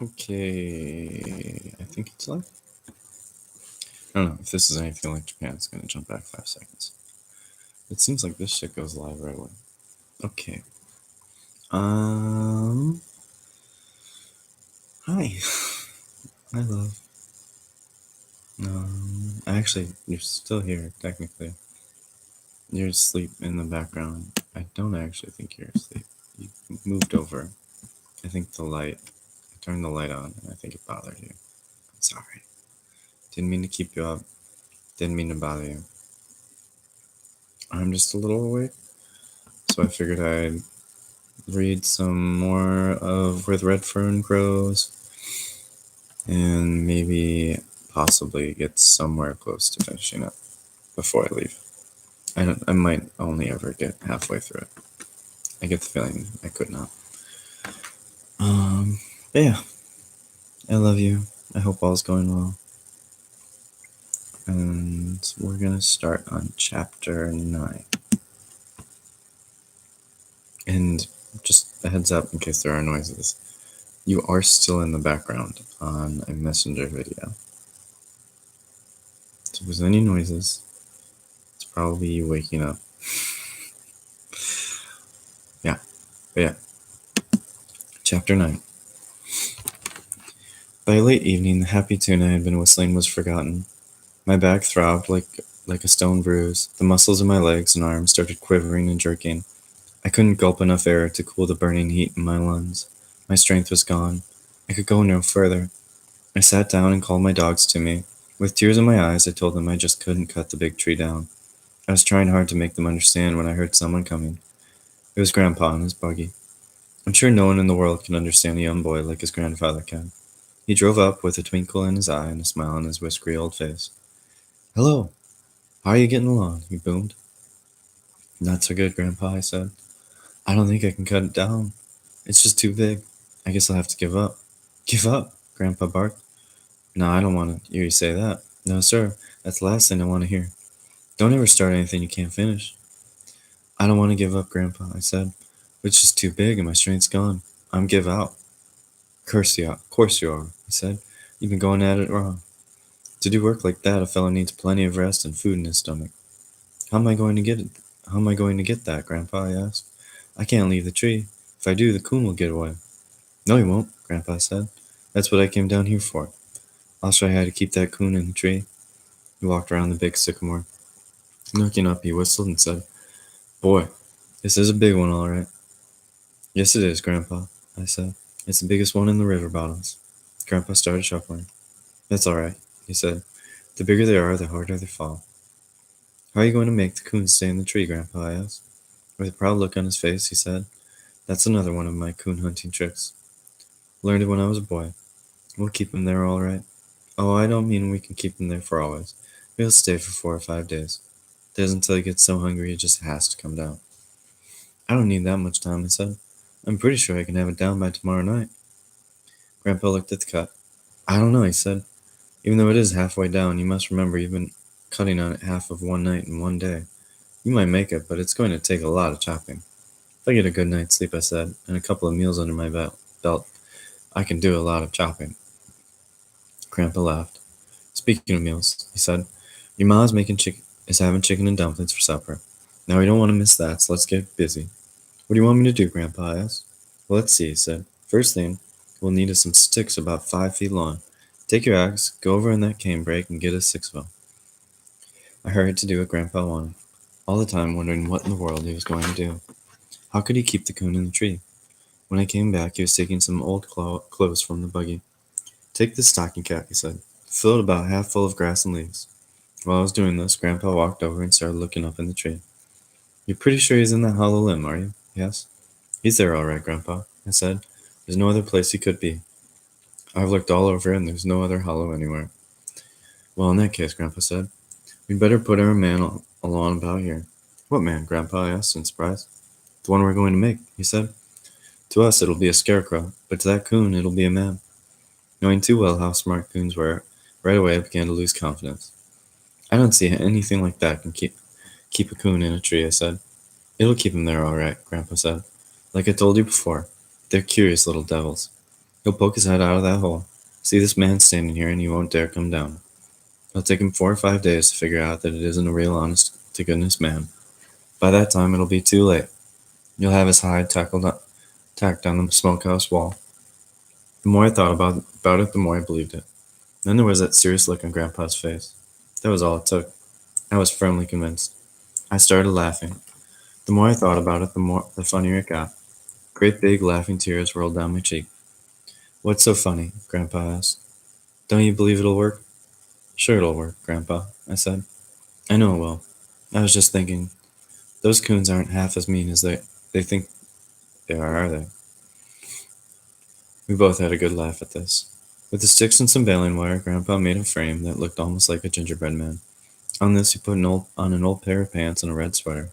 Okay, I think it's live. I don't know if this is anything like Japan. It's gonna jump back 5 seconds. It seems like this shit goes live right away. Okay. Hi. Hi, love. Actually, you're still here technically. You're asleep in the background. I don't actually think you're asleep. You moved over. I think I turned the light on, and I think it bothered you. Sorry. Didn't mean to keep you up. Didn't mean to bother you. I'm just a little awake, so I figured I'd read some more of Where the Red Fern Grows, and maybe possibly get somewhere close to finishing it before I leave. I might only ever get halfway through it. I get the feeling I could not. But yeah, I love you. I hope all's going well. And we're gonna start on chapter 9. And just a heads up in case there are noises. You are still in the background on a messenger video. So if there's any noises, it's probably you waking up. Yeah. But yeah. Chapter 9. By late evening, the happy tune I had been whistling was forgotten. My back throbbed like a stone bruise. The muscles in my legs and arms started quivering and jerking. I couldn't gulp enough air to cool the burning heat in my lungs. My strength was gone. I could go no further. I sat down and called my dogs to me. With tears in my eyes, I told them I just couldn't cut the big tree down. I was trying hard to make them understand when I heard someone coming. It was Grandpa in his buggy. I'm sure no one in the world can understand a young boy like his grandfather can. He drove up with a twinkle in his eye and a smile on his whiskery old face. "Hello, how are you getting along?" he boomed. "Not so good, Grandpa," I said. "I don't think I can cut it down. It's just too big. I guess I'll have to give up." "Give up?" Grandpa barked. "No, I don't want to hear you say that. No, sir, that's the last thing I want to hear. Don't ever start anything you can't finish." "I don't want to give up, Grandpa," I said. "But it's just too big and my strength's gone. I'm give out." Course you are," he said. "You've been going at it wrong. To do work like that, a fellow needs plenty of rest and food in his stomach." How am I going to get it? How am I going to get that, Grandpa?" I asked. "I can't leave the tree. If I do, the coon will get away." "No, he won't," Grandpa said. "That's what I came down here for. I'll show you how to keep that coon in the tree." He walked around the big sycamore. Looking up, he whistled and said, "Boy, this is a big one, all right." "Yes, it is, Grandpa," I said. "It's the biggest one in the river bottoms." Grandpa started shuffling. "That's all right," he said. "The bigger they are, the harder they fall." "How are you going to make the coon stay in the tree, Grandpa?" I asked. With a proud look on his face, he said, "That's another one of my coon hunting tricks. Learned it when I was a boy. We'll keep him there all right." "Oh, I don't mean we can keep him there for always. He'll stay for 4 or 5 days. It isn't until he gets so hungry he just has to come down." "I don't need that much time," I said. "I'm pretty sure I can have it down by tomorrow night." Grandpa looked at the cut. "I don't know," he said. "Even though it is halfway down, you must remember you've been cutting on it half of one night and one day. You might make it, but it's going to take a lot of chopping." "If I get a good night's sleep," I said, "and a couple of meals under my belt, I can do a lot of chopping." Grandpa laughed. "Speaking of meals," he said, "your ma's having chicken and dumplings for supper. Now we don't want to miss that, so let's get busy." "What do you want me to do, Grandpa?" I asked. "Well, let's see," he said. "First thing, we'll need is some sticks about 5 feet long. Take your axe, go over in that cane brake, and get us 6 of them." I hurried to do what Grandpa wanted, all the time wondering what in the world he was going to do. How could he keep the coon in the tree? When I came back, he was taking some old clothes from the buggy. "Take this stocking cap," he said. "Fill it about half full of grass and leaves." While I was doing this, Grandpa walked over and started looking up in the tree. "You're pretty sure he's in that hollow limb, are you?" he asked. "He's there all right, Grandpa," I said. "There's no other place he could be. I've looked all over and there's no other hollow anywhere." "Well, in that case," Grandpa said, "we'd better put our man along about here." "What man, Grandpa?" I asked in surprise. "The one we're going to make," he said. "To us it'll be a scarecrow, but to that coon it'll be a man." Knowing too well how smart coons were, right away I began to lose confidence. "I don't see anything like that can keep a coon in a tree," I said. "It'll keep him there all right," Grandpa said. "Like I told you before, they're curious little devils." He'll poke his head out of that hole, see this man standing here, and he won't dare come down. It'll take him 4 or 5 days to figure out that it isn't a real honest-to-goodness man. By that time, it'll be too late. You'll have his hide tacked on the smokehouse wall. The more I thought about it, the more I believed it. Then there was that serious look on Grandpa's face. That was all it took. I was firmly convinced. I started laughing. The more I thought about it, the funnier it got. Great big laughing tears rolled down my cheek. "What's so funny?" Grandpa asked. "Don't you believe it'll work?" "Sure it'll work, Grandpa," I said. "I know it will. I was just thinking, those coons aren't half as mean as they think they are they?" We both had a good laugh at this. With the sticks and some baling wire, Grandpa made a frame that looked almost like a gingerbread man. On this, he put on an old pair of pants and a red sweater.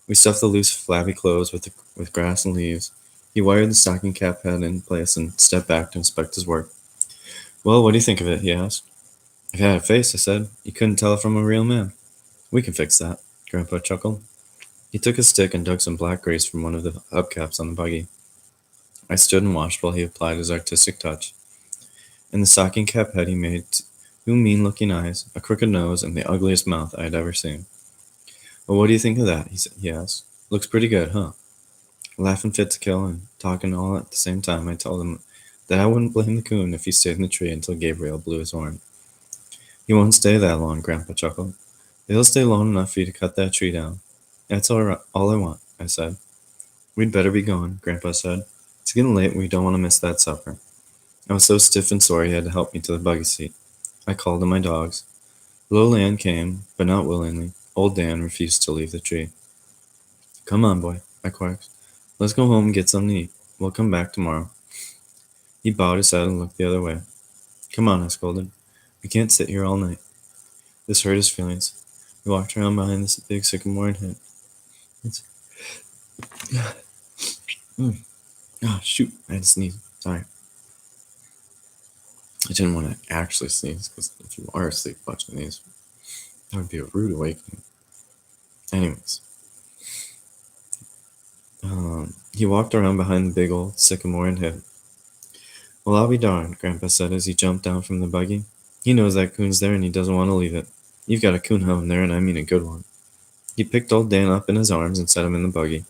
We stuffed the loose, flabby clothes with grass and leaves. He wired the stocking cap head in place and stepped back to inspect his work. "Well, what do you think of it?" he asked. "If it had a face," I said, "you couldn't tell it from a real man." "We can fix that," Grandpa chuckled. He took a stick and dug some black grease from one of the hubcaps on the buggy. I stood and watched while he applied his artistic touch. In the stocking cap head he made two mean-looking eyes, a crooked nose, and the ugliest mouth I had ever seen. "Well, what do you think of that?" he asked. "Looks pretty good, huh?" Laughing fit to kill and talking all at the same time, I told him that I wouldn't blame the coon if he stayed in the tree until Gabriel blew his horn. "He won't stay that long," Grandpa chuckled. "But he'll stay long enough for you to cut that tree down." "That's all I want," I said. "We'd better be going," Grandpa said. "It's getting late and we don't want to miss that supper." I was so stiff and sore he had to help me to the buggy seat. I called to my dogs. Little Ann came, but not willingly. Old Dan refused to leave the tree. "Come on, boy," I coaxed. "Let's go home and get something to eat. We'll come back tomorrow." He bowed his head and looked the other way. "Come on," I scolded. "We can't sit here all night." This hurt his feelings. We walked around behind this big sycamore and hid. Shoot, I had to sneeze. Sorry. I didn't want to actually sneeze, because if you are asleep watching these, that would be a rude awakening. Anyways. He walked around behind the big old sycamore and hid. "Well, I'll be darned," Grandpa said as he jumped down from the buggy. "He knows that coon's there and he doesn't want to leave it. You've got a coon hound there, and I mean a good one." He picked old Dan up in his arms and set him in the buggy.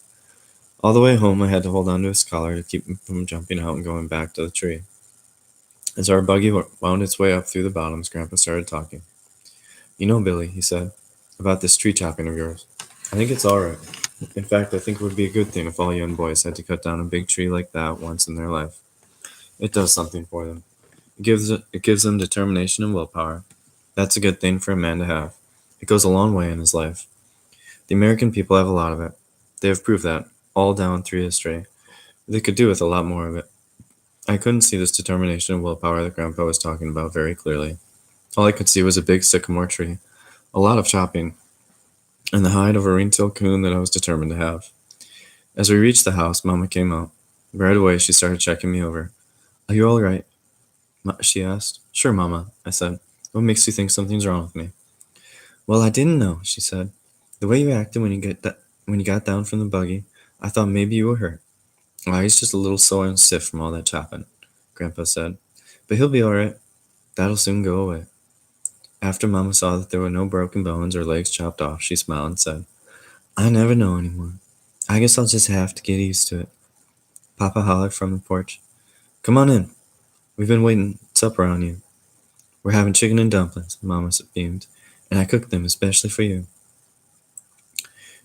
All the way home, I had to hold onto his collar to keep him from jumping out and going back to the tree. As our buggy wound its way up through the bottoms, Grandpa started talking. "You know, Billy," he said, "about this tree chopping of yours. I think it's all right. In fact, I think it would be a good thing if all young boys had to cut down a big tree like that once in their life. It does something for them. It gives them determination and willpower. That's a good thing for a man to have. It goes a long way in his life. The American people have a lot of it. They have proved that, all down through history. They could do with a lot more of it." I couldn't see this determination and willpower that Grandpa was talking about very clearly. All I could see was a big sycamore tree, a lot of chopping, and the hide of a ring-tailed coon that I was determined to have. As we reached the house, Mama came out. Right away, she started checking me over. "Are you all right?" she asked. "Sure, Mama," I said. "What makes you think something's wrong with me?" "Well, I didn't know," she said. "The way you acted when you got down from the buggy, I thought maybe you were hurt." "Why, he's just a little sore and stiff from all that chopping," Grandpa said. "But he'll be all right. That'll soon go away." After Mama saw that there were no broken bones or legs chopped off, she smiled and said, "I never know anymore. I guess I'll just have to get used to it." Papa hollered from the porch, "Come on in. We've been waiting supper on you." "We're having chicken and dumplings," Mama beamed, "and I cooked them especially for you."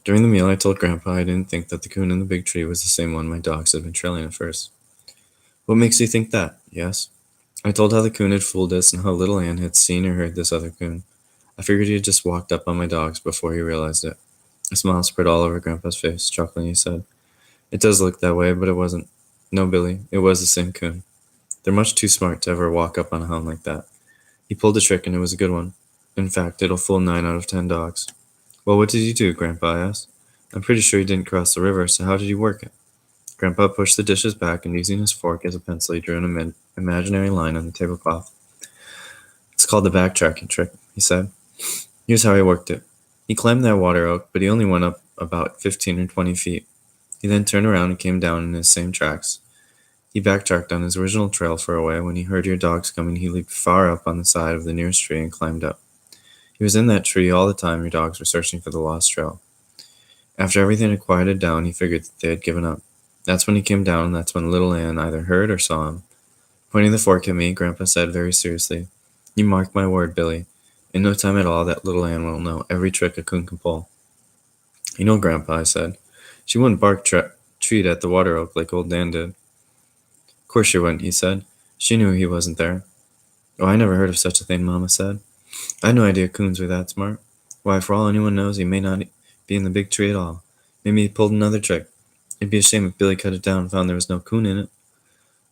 During the meal, I told Grandpa I didn't think that the coon in the big tree was the same one my dogs had been trailing at first. "What makes you think that?" he asked. I told how the coon had fooled us and how little Ann had seen or heard this other coon. I figured he had just walked up on my dogs before he realized it. A smile spread all over Grandpa's face. Chuckling, he said, "It does look that way, but it wasn't. No, Billy, it was the same coon. They're much too smart to ever walk up on a hound like that. He pulled a trick, and it was a good one. In fact, it'll fool 9 out of 10 dogs." "Well, what did you do, Grandpa?" I asked. "I'm pretty sure you didn't cross the river, so how did you work it?" Grandpa pushed the dishes back, and using his fork as a pencil, he drew an imaginary line on the tablecloth. "It's called the backtracking trick," he said. "Here's how he worked it. He climbed that water oak, but he only went up about 15 or 20 feet. He then turned around and came down in his same tracks. He backtracked on his original trail for a way. When he heard your dogs coming, he leaped far up on the side of the nearest tree and climbed up. He was in that tree all the time your dogs were searching for the lost trail. After everything had quieted down, he figured that they had given up. That's when he came down, and that's when little Ann either heard or saw him. Pointing the fork at me, Grandpa said very seriously, "You mark my word, Billy. In no time at all, that little Ann will know every trick a coon can pull." "You know, Grandpa," I said, "she wouldn't bark treat at the water oak like old Dan did." "Of course she wouldn't," he said. "She knew he wasn't there." "Oh, I never heard of such a thing," Mama said. "I had no idea coons were that smart. Why, for all anyone knows, he may not be in the big tree at all. Maybe he pulled another trick. It'd be a shame if Billy cut it down and found there was no coon in it."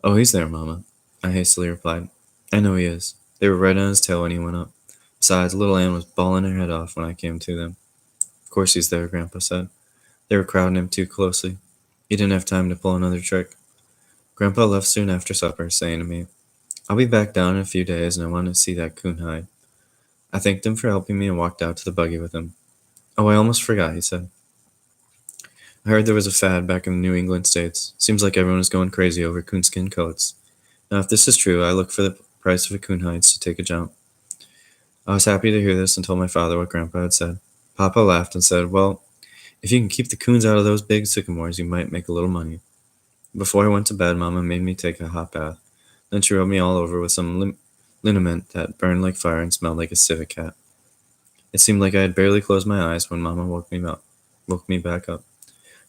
"Oh, he's there, Mama," I hastily replied. "I know he is. They were right on his tail when he went up. Besides, little Ann was bawling her head off when I came to them." "Of course he's there," Grandpa said. "They were crowding him too closely. He didn't have time to pull another trick." Grandpa left soon after supper, saying to me, "I'll be back down in a few days, and I want to see that coon hide." I thanked him for helping me and walked out to the buggy with him. "Oh, I almost forgot," he said. "I heard there was a fad back in the New England states. Seems like everyone is going crazy over coonskin coats. Now, if this is true, I look for the price of a coon hides to take a jump." I was happy to hear this and told my father what Grandpa had said. Papa laughed and said, "Well, if you can keep the coons out of those big sycamores, you might make a little money." Before I went to bed, Mama made me take a hot bath. Then she rubbed me all over with some liniment that burned like fire and smelled like a civet cat. It seemed like I had barely closed my eyes when Mama woke me back up.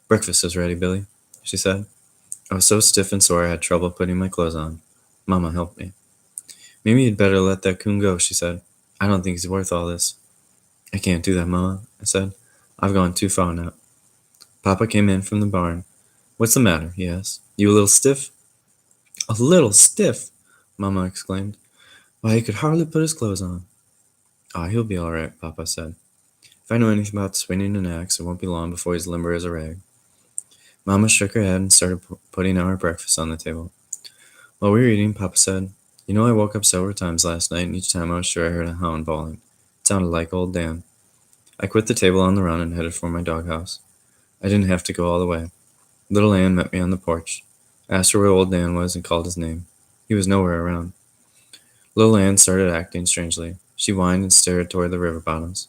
"Breakfast is ready, Billy," she said. I was so stiff and sore I had trouble putting my clothes on. Mama helped me. "Maybe you'd better let that coon go," she said. "I don't think he's worth all this." "I can't do that, Mama," I said. "I've gone too far now." Papa came in from the barn. "What's the matter?" he asked. "You a little stiff?" "A little stiff!" Mama exclaimed. "Why, he could hardly put his clothes on." "Ah, he'll be all right," Papa said. "If I know anything about swinging an axe, it won't be long before he's limber as a rag." Mama shook her head and started putting our breakfast on the table. While we were eating, Papa said, "You know, I woke up several times last night, and each time I was sure I heard a hound bawling. It sounded like old Dan." I quit the table on the run and headed for my doghouse. I didn't have to go all the way. Little Ann met me on the porch. I asked her where old Dan was and called his name. He was nowhere around. Little Ann started acting strangely. She whined and stared toward the river bottoms.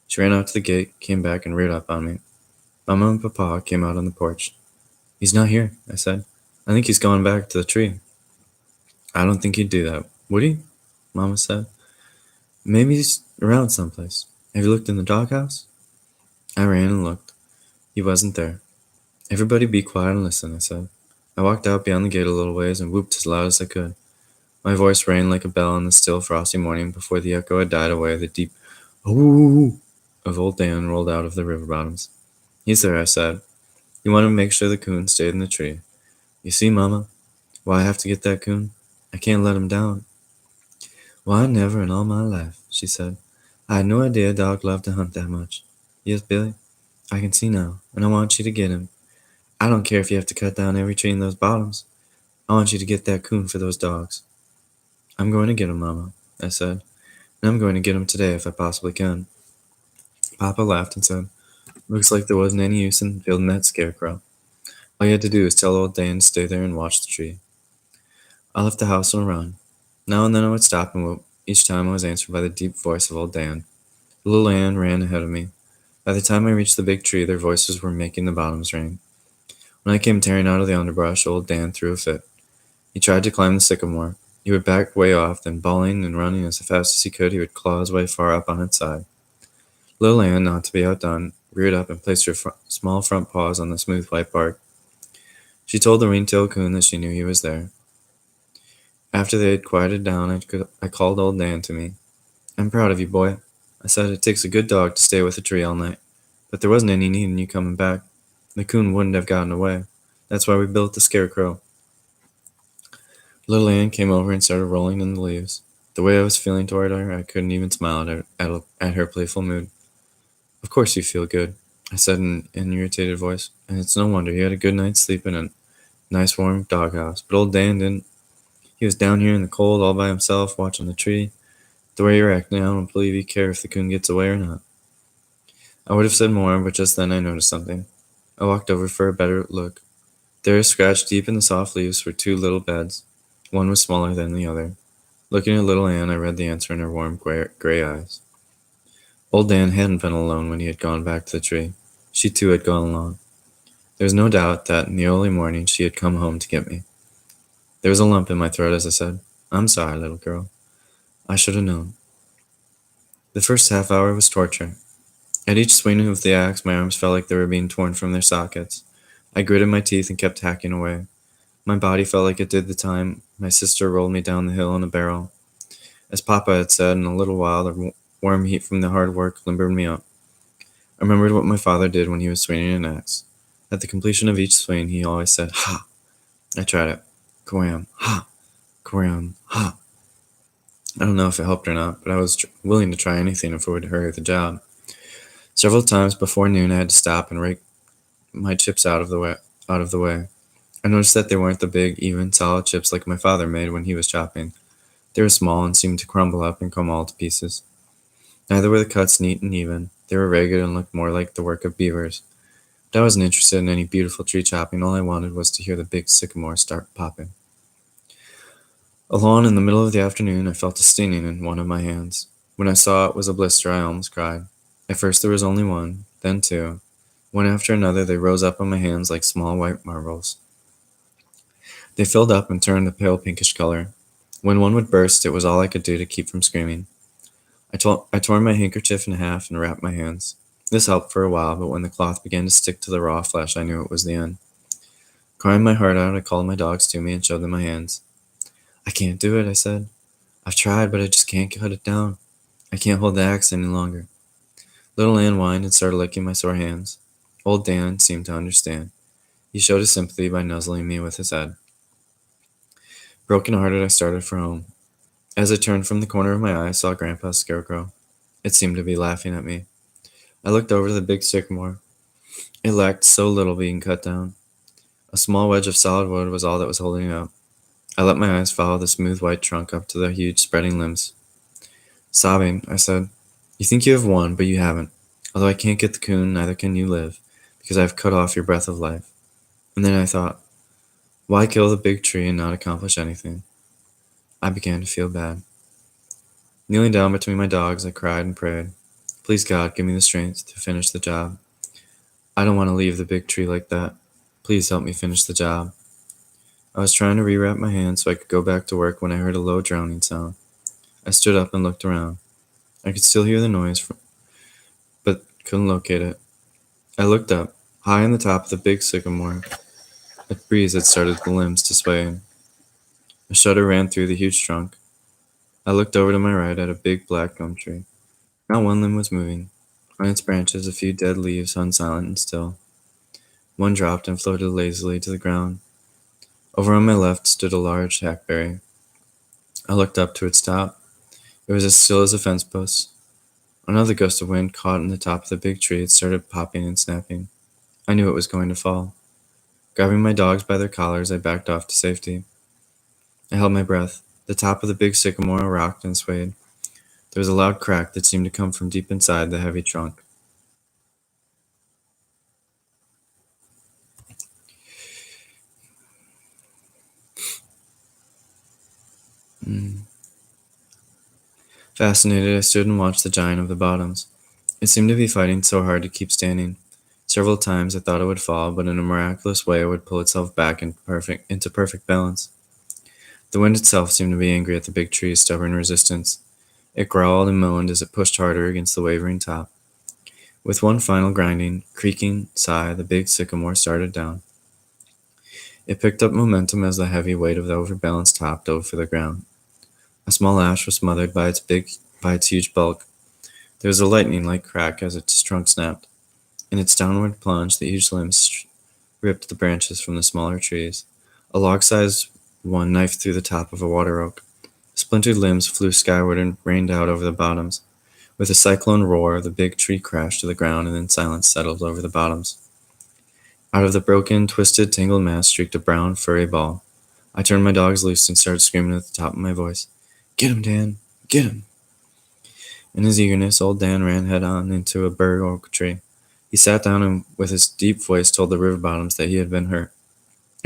She ran out to the gate, came back, and reared up on me. Mama and Papa came out on the porch. "He's not here," I said. "I think he's gone back to the tree." "I don't think he'd do that, would he?" Mama said. "Maybe he's around someplace. Have you looked in the doghouse?" I ran and looked. He wasn't there. "Everybody be quiet and listen," I said. I walked out beyond the gate a little ways and whooped as loud as I could. My voice rang like a bell in the still, frosty morning. Before the echo had died away, the deep "ooh" of old Dan rolled out of the river bottoms. "He's there," I said. "He wanted to make sure the coon stayed in the tree. You see, Mama, why I have to get that coon? I can't let him down." "Why, never in all my life," she said. "I had no idea a dog loved to hunt that much. Yes, Billy, I can see now, and I want you to get him. I don't care if you have to cut down every tree in those bottoms. I want you to get that coon for those dogs." "I'm going to get him, Mama," I said, "and I'm going to get him today if I possibly can." Papa laughed and said, "Looks like there wasn't any use in building that scarecrow. All you had to do was tell old Dan to stay there and watch the tree." I left the house on a run. Now and then I would stop and whoop. Each time I was answered by the deep voice of old Dan. Little Ann ran ahead of me. By the time I reached the big tree, their voices were making the bottoms ring. When I came tearing out of the underbrush, old Dan threw a fit. He tried to climb the sycamore. He would back way off, then bawling and running as fast as he could, he would claw his way far up on its side. Little Ann, not to be outdone, reared up and placed her small front paws on the smooth white bark. She told the ring-tailed coon that she knew he was there. After they had quieted down, I called old Dan to me. "I'm proud of you, boy," I said. "It takes a good dog to stay with a tree all night. But there wasn't any need in you coming back. The coon wouldn't have gotten away. That's why we built the scarecrow." Little Ann came over and started rolling in the leaves. The way I was feeling toward her, I couldn't even smile at her playful mood. "Of course you feel good," I said in an irritated voice, "and it's no wonder you had a good night's sleep in a nice warm doghouse. But old Dan didn't. He was down here in the cold all by himself, watching the tree. The way you're acting, I don't believe you care if the coon gets away or not." I would have said more, but just then I noticed something. I walked over for a better look. There, scratched deep in the soft leaves, were two little beds. One was smaller than the other. Looking at little Anne, I read the answer in her warm gray eyes. Old Dan hadn't been alone when he had gone back to the tree. She too had gone along. There was no doubt that in the early morning she had come home to get me. There was a lump in my throat as I said, "I'm sorry, little girl. I should have known." The first half hour was torture. At each swing of the axe, my arms felt like they were being torn from their sockets. I gritted my teeth and kept hacking away. My body felt like it did the time my sister rolled me down the hill in a barrel. As Papa had said, in a little while the warm heat from the hard work limbered me up. I remembered what my father did when he was swinging an axe. At the completion of each swing, he always said, "Ha!" I tried it. Quam, ha! Quam, ha! I don't know if it helped or not, but I was willing to try anything if it would hurry the job. Several times before noon, I had to stop and rake my chips out of the way. I noticed that they weren't the big, even, solid chips like my father made when he was chopping. They were small and seemed to crumble up and come all to pieces. Neither were the cuts neat and even. They were ragged and looked more like the work of beavers. But I wasn't interested in any beautiful tree chopping. All I wanted was to hear the big sycamore start popping. Alone in the middle of the afternoon, I felt a stinging in one of my hands. When I saw it was a blister, I almost cried. At first there was only one, then two. One after another, they rose up on my hands like small white marbles. They filled up and turned a pale pinkish color. When one would burst, it was all I could do to keep from screaming. I tore my handkerchief in half and wrapped my hands. This helped for a while, but when the cloth began to stick to the raw flesh, I knew it was the end. Crying my heart out, I called my dogs to me and showed them my hands. "I can't do it," I said. "I've tried, but I just can't cut it down. I can't hold the axe any longer." Little Ann whined and started licking my sore hands. Old Dan seemed to understand. He showed his sympathy by nuzzling me with his head. Broken-hearted, I started for home. As I turned from the corner of my eye, I saw Grandpa's scarecrow. It seemed to be laughing at me. I looked over the big sycamore. It lacked so little being cut down. A small wedge of solid wood was all that was holding it up. I let my eyes follow the smooth white trunk up to the huge spreading limbs. Sobbing, I said, "You think you have won, but you haven't. Although I can't get the coon, neither can you live, because I have cut off your breath of life." And then I thought, why kill the big tree and not accomplish anything? I began to feel bad. Kneeling down between my dogs, I cried and prayed, "Please God, give me the strength to finish the job. I don't want to leave the big tree like that. Please help me finish the job." I was trying to rewrap my hands so I could go back to work when I heard a low droning sound. I stood up and looked around. I could still hear the noise, but couldn't locate it. I looked up. High on the top of the big sycamore, a breeze had started the limbs to sway. A shudder ran through the huge trunk. I looked over to my right at a big black gum tree. Not one limb was moving. On its branches, a few dead leaves hung silent and still. One dropped and floated lazily to the ground. Over on my left stood a large hackberry. I looked up to its top. It was as still as a fence post. Another gust of wind caught in the top of the big tree. It started popping and snapping. I knew it was going to fall. Grabbing my dogs by their collars, I backed off to safety. I held my breath. The top of the big sycamore rocked and swayed. There was a loud crack that seemed to come from deep inside the heavy trunk. Fascinated, I stood and watched the giant of the bottoms. It seemed to be fighting so hard to keep standing. Several times I thought it would fall, but in a miraculous way it would pull itself back into perfect balance. The wind itself seemed to be angry at the big tree's stubborn resistance. It growled and moaned as it pushed harder against the wavering top. With one final grinding, creaking sigh, the big sycamore started down. It picked up momentum as the heavy weight of the overbalanced top dove for the ground. A small ash was smothered by its huge bulk. There was a lightning-like crack as its trunk snapped. In its downward plunge, the huge limbs ripped the branches from the smaller trees. A log-sized one knifed through the top of a water oak. Splintered limbs flew skyward and rained out over the bottoms. With a cyclone roar, the big tree crashed to the ground, and then silence settled over the bottoms. Out of the broken, twisted, tangled mass streaked a brown, furry ball. I turned my dogs loose and started screaming at the top of my voice, "Get him, Dan! Get him!" In his eagerness, old Dan ran head-on into a bur oak tree. He sat down and with his deep voice told the river bottoms that he had been hurt.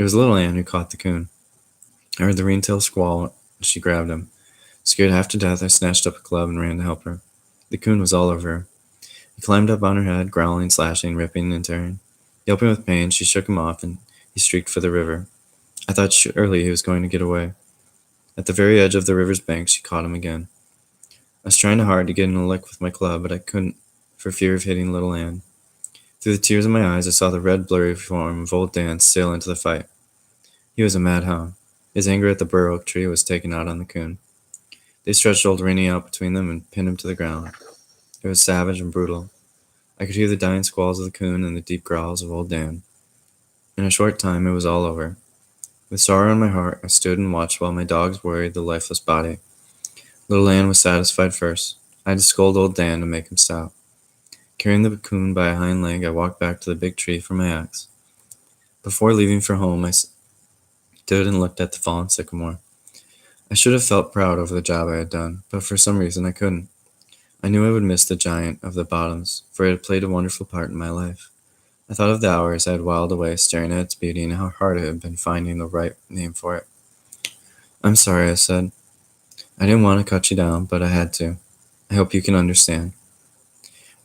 It was little Ann who caught the coon. I heard the ringtail squall as she grabbed him. Scared half to death, I snatched up a club and ran to help her. The coon was all over her. He climbed up on her head, growling, slashing, ripping, and tearing. Yelping with pain, she shook him off, and he streaked for the river. I thought surely he was going to get away. At the very edge of the river's bank, she caught him again. I was trying hard to get in a lick with my club, but I couldn't, for fear of hitting little Ann. Through the tears in my eyes, I saw the red, blurry form of old Dan sail into the fight. He was a mad hound. His anger at the bur oak tree was taken out on the coon. They stretched old Rainey out between them and pinned him to the ground. It was savage and brutal. I could hear the dying squalls of the coon and the deep growls of old Dan. In a short time, it was all over. With sorrow in my heart, I stood and watched while my dogs worried the lifeless body. Little Ann was satisfied first. I had to scold old Dan to make him stop. Carrying the coon by a hind leg, I walked back to the big tree for my axe. Before leaving for home, I stood and looked at the fallen sycamore. I should have felt proud over the job I had done, but for some reason I couldn't. I knew I would miss the giant of the bottoms, for it had played a wonderful part in my life. I thought of the hours I had whiled away staring at its beauty and how hard it had been finding the right name for it. "I'm sorry," I said. "I didn't want to cut you down, but I had to. I hope you can understand."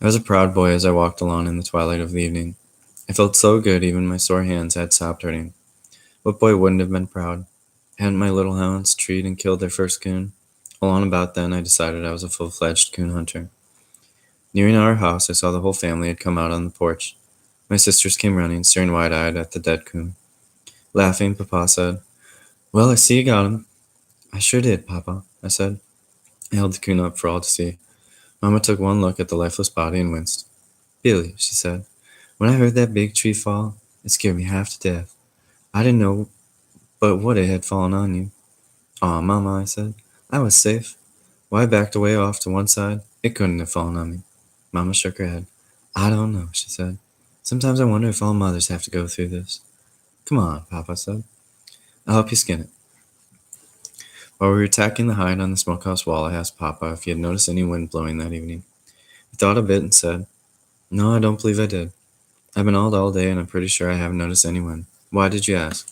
I was a proud boy as I walked along in the twilight of the evening. I felt so good even my sore hands had stopped hurting. What boy wouldn't have been proud? Hadn't my little hounds treed and killed their first coon? Along about then, I decided I was a full-fledged coon hunter. Nearing our house, I saw the whole family had come out on the porch. My sisters came running, staring wide-eyed at the dead coon. Laughing, Papa said, "Well, I see you got him." "I sure did, Papa," I said. I held the coon up for all to see. Mama took one look at the lifeless body and winced. "Billy," she said, "when I heard that big tree fall, it scared me half to death. I didn't know but what it had fallen on you." "Aw, Mama," I said, "I was safe. Why, I backed away off to one side. It couldn't have fallen on me." Mama shook her head. "I don't know," she said. "Sometimes I wonder if all mothers have to go through this." "Come on," Papa said. "I'll help you skin it." While we were tacking the hide on the smokehouse wall, I asked Papa if he had noticed any wind blowing that evening. He thought a bit and said, "No, I don't believe I did. I've been out all day and I'm pretty sure I haven't noticed any wind. Why did you ask?"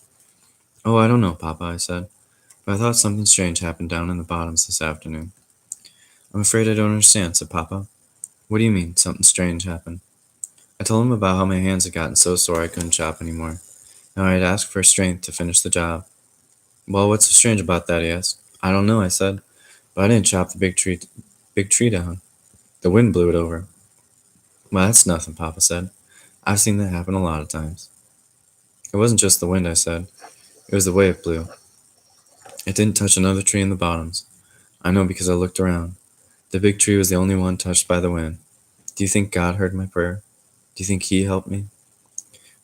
"Oh, I don't know, Papa," I said, "but I thought something strange happened down in the bottoms this afternoon." "I'm afraid I don't understand," said Papa. "What do you mean, something strange happened?" I told him about how my hands had gotten so sore I couldn't chop anymore. Now I had asked for strength to finish the job. "Well, what's so strange about that?" he asked. "I don't know," I said, "but I didn't chop the big tree down. The wind blew it over." "Well, that's nothing," Papa said. "I've seen that happen a lot of times." "It wasn't just the wind," I said. "It was the way it blew. It didn't touch another tree in the bottoms. I know because I looked around. The big tree was the only one touched by the wind. Do you think God heard my prayer? Do you think He helped me?"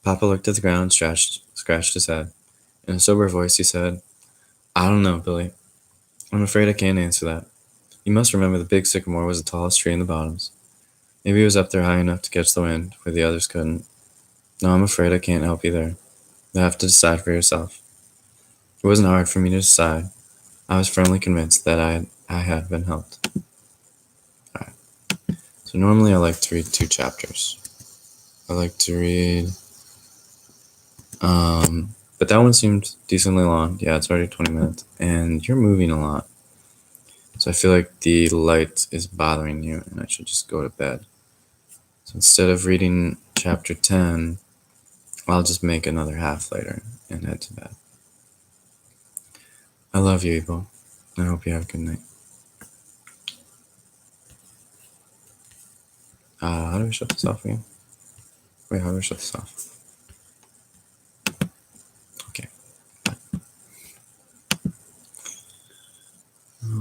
Papa looked at the ground and scratched his head. In a sober voice, he said, "I don't know, Billy. I'm afraid I can't answer that. You must remember the big sycamore was the tallest tree in the bottoms. Maybe it was up there high enough to catch the wind, where the others couldn't. No, I'm afraid I can't help you there. You'll have to decide for yourself." It wasn't hard for me to decide. I was firmly convinced that I had been helped. Alright. So normally I like to read 2 chapters. I like to read, but that one seemed decently long. Yeah, it's already 20 minutes, and you're moving a lot. So I feel like the light is bothering you, and I should just go to bed. So instead of reading chapter 10, I'll just make another half later and head to bed. I love you, YiBo. I hope you have a good night. How do we shut this off again? Wait, how do we shut this off?